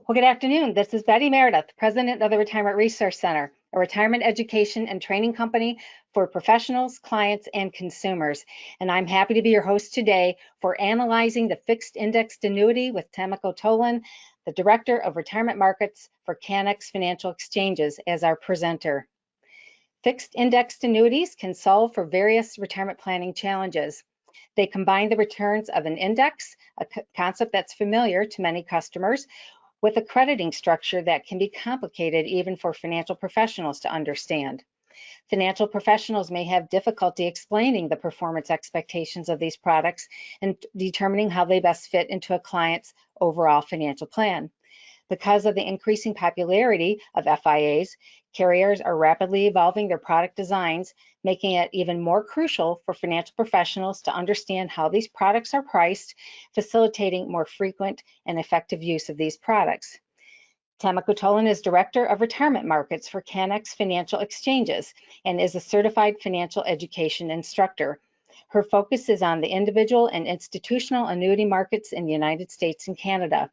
Well, good afternoon. This is Betty Meredith, President of the Retirement Resource Center, a retirement education and training company for professionals, clients, and consumers. And I'm happy to be your host today for analyzing the fixed indexed annuity with Tamiko Toland, the Director of Retirement Markets for Canex Financial Exchanges, as our presenter. Fixed indexed annuities can solve for various retirement planning challenges. They combine the returns of an index, a concept that's familiar to many customers, with a crediting structure that can be complicated even for financial professionals to understand. Financial professionals may have difficulty explaining the performance expectations of these products and determining how they best fit into a client's overall financial plan. Because of the increasing popularity of FIAs, carriers are rapidly evolving their product designs, making it even more crucial for financial professionals to understand how these products are priced, facilitating more frequent and effective use of these products. Tamiko Toland is Director of Retirement Markets for Canex Financial Exchanges and is a certified financial education instructor. Her focus is on the individual and institutional annuity markets in the United States and Canada.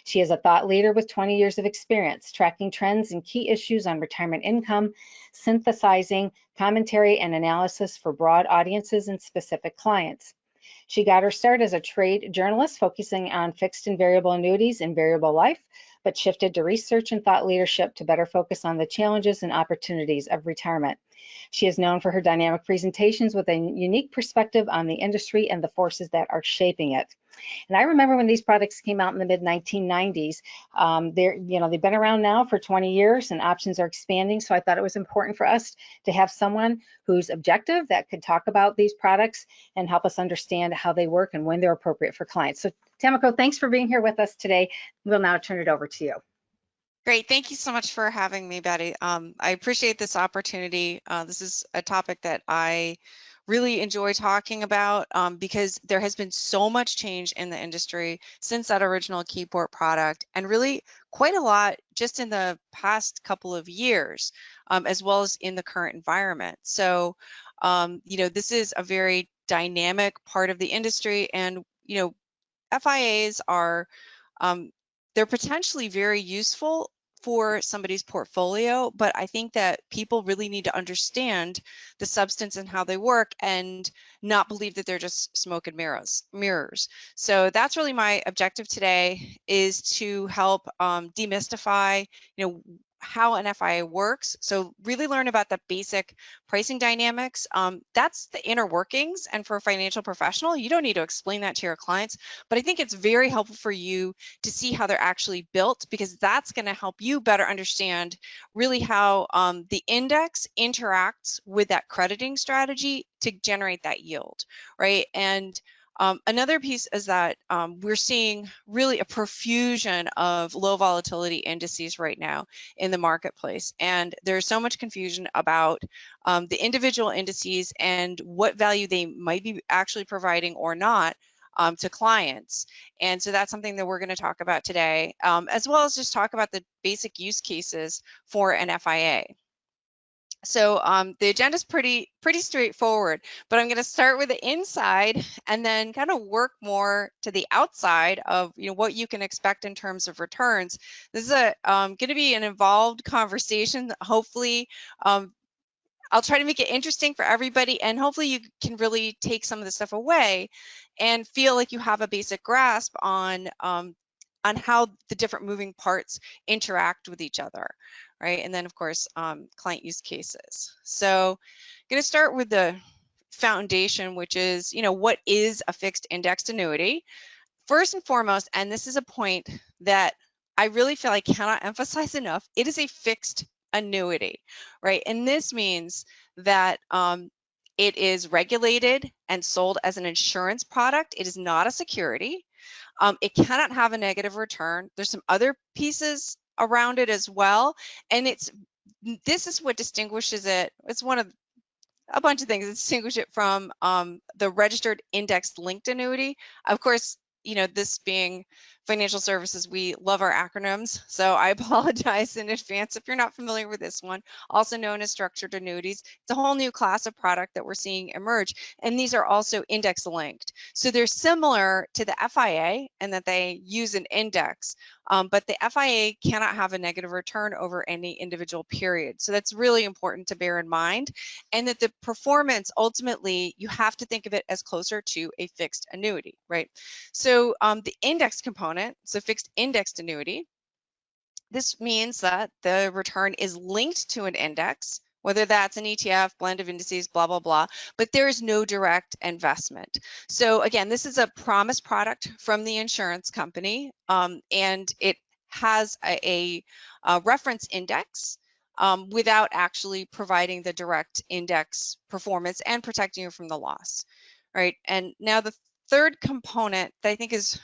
She is a thought leader with 20 years of experience tracking trends and key issues on retirement income, synthesizing commentary and analysis for broad audiences and specific clients. She got her start as a trade journalist focusing on fixed and variable annuities and variable life, but shifted to research and thought leadership to better focus on the challenges and opportunities of retirement. She is known for her dynamic presentations with a unique perspective on the industry and the forces that are shaping it. And I remember when these products came out in the mid 1990s. They've been around now for 20 years, and options are expanding. So I thought it was important for us to have someone who's objective that could talk about these products and help us understand how they work and when they're appropriate for clients. So Tamiko, thanks for being here with us today. We'll now turn it over to you. Great. Thank you so much for having me, Betty. I appreciate this opportunity. This is a topic that I really enjoy talking about because there has been so much change in the industry since that original Keyport product, and really quite a lot just in the past couple of years, as well as in the current environment. So, this is a very dynamic part of the industry, and, FIAs are they're potentially very useful for somebody's portfolio, but I think that people really need to understand the substance and how they work and not believe that they're just smoke and mirrors. So that's really my objective today, is to help demystify, how an FIA works. So really learn about the basic pricing dynamics. That's the inner workings. And for a financial professional, you don't need to explain that to your clients, but I think it's very helpful for you to see how they're actually built, because that's going to help you better understand really how the index interacts with that crediting strategy to generate that yield, right? And another piece is that we're seeing really a profusion of low volatility indices right now in the marketplace. And there's so much confusion about the individual indices and what value they might be actually providing or not to clients. And so that's something that we're going to talk about today, as well as just talk about the basic use cases for an FIA. So the agenda is pretty straightforward, but I'm going to start with the inside and then kind of work more to the outside of what you can expect in terms of returns. This is going to be an involved conversation. Hopefully, I'll try to make it interesting for everybody, and hopefully you can really take some of the stuff away and feel like you have a basic grasp on how the different moving parts interact with each other, right? And then, of course, client use cases. So I'm going to start with the foundation, which is, what is a fixed indexed annuity? First and foremost, and this is a point that I really feel I cannot emphasize enough, it is a fixed annuity, right? And this means that it is regulated and sold as an insurance product. It is not a security. It cannot have a negative return. There's some other pieces around it as well, and this is what distinguishes it. It's one of a bunch of things that distinguish it from the registered index linked annuity. Of course, this being financial services, we love our acronyms, so I apologize in advance if you're not familiar with this one, also known as structured annuities. It's a whole new class of product that we're seeing emerge, and these are also index linked. So they're similar to the FIA in that they use an index, but the FIA cannot have a negative return over any individual period. So that's really important to bear in mind, and that the performance, ultimately, you have to think of it as closer to a fixed annuity, right? So the index component, so fixed indexed annuity, this means that the return is linked to an index, whether that's an ETF, blend of indices, blah, blah, blah, but there is no direct investment. So again, this is a promise product from the insurance company, and it has a reference index without actually providing the direct index performance and protecting you from the loss, right? And now the third component that I think is,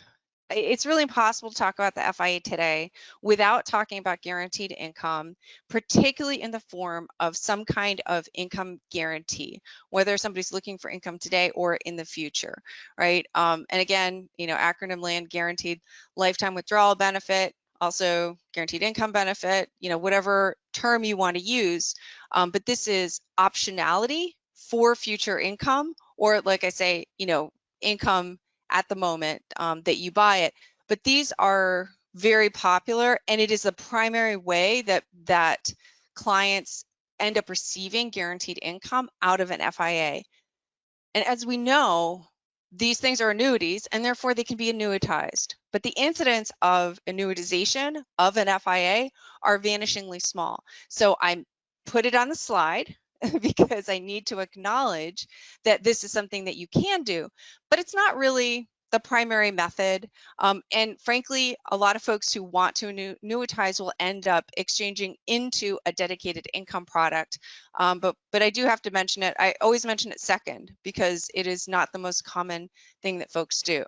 it's really impossible to talk about the FIA today without talking about guaranteed income, particularly in the form of some kind of income guarantee, whether somebody's looking for income today or in the future, right? And again, acronym land, guaranteed lifetime withdrawal benefit, also guaranteed income benefit, whatever term you want to use, but this is optionality for future income, or like I say, income at the moment that you buy it. But these are very popular, and it is the primary way that clients end up receiving guaranteed income out of an FIA. And as we know, these things are annuities, and therefore they can be annuitized. But the incidence of annuitization of an FIA are vanishingly small. So I put it on the slide because I need to acknowledge that this is something that you can do, but it's not really the primary method. And frankly, a lot of folks who want to annuitize will end up exchanging into a dedicated income product. But I do have to mention it. I always mention it second because it is not the most common thing that folks do.